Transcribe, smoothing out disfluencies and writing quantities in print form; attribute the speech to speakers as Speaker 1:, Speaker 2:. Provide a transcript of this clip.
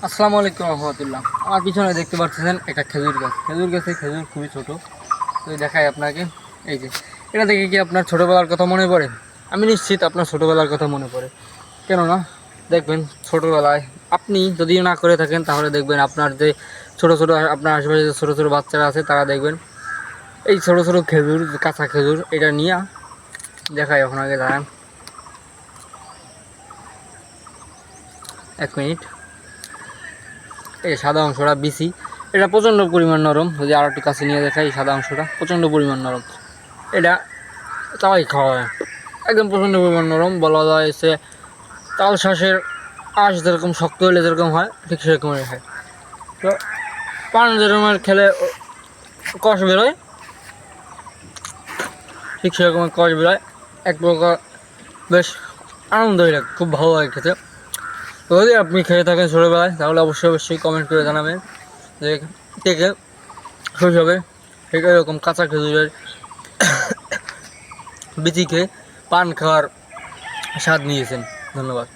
Speaker 1: আসসালামু আলাইকুম রহমতুল্লাহ। আমার পিছনে দেখতে পাচ্ছেন একটা খেজুর গাছ। খেজুর গাছে খেজুর খুবই ছোট। তো দেখাই আপনাকে, এই যে এটা দেখে কি আপনার ছোটোবেলার কথা মনে পড়ে? আমি নিশ্চিত আপনার ছোটোবেলার কথা মনে পড়ে। কেননা দেখবেন ছোটোবেলায় আপনি যদি না করে থাকেন তাহলে দেখবেন আপনার যে ছোটো ছোটো আপনার আশেপাশে যে ছোটো ছোটো বাচ্চারা আছে তারা দেখবেন এই ছোটো ছোটো খেজুর, কাঁচা খেজুর এটা নিয়ে দেখাই আপনাকে। দাঁড়ান 1 মিনিট। এই সাদা অংশটা বিসি, এটা প্রচণ্ড পরিমাণ নরম। যদি আর একটু কাছে নিয়ে দেখাই, এই সাদা অংশটা প্রচণ্ড পরিমাণ নরম। এটা তাই খাওয়া হয়, একদম প্রচণ্ড পরিমাণ নরম। বলা যায় সে তাল শ্বাসের আঁশ যেরকম শক্ত হলে যেরকম হয় ঠিক সেরকমই হয়। তো পান যেরকম খেলে কষ বেরোয়, ঠিক সেরকম কষ বেরোয়। এক প্রকার বেশ আনন্দই লাগে, খুব ভালো লাগে খেতে। তো যদি আপনি খেয়ে থাকেন ছোটোবেলায় তাহলে অবশ্যই অবশ্যই কমেন্ট করে জানাবেন যে থেকে শৈশবে ঠিক এরকম কাঁচা খেজুরের বিচি খেয়ে পান খাওয়ার স্বাদ নিয়েছেন। ধন্যবাদ।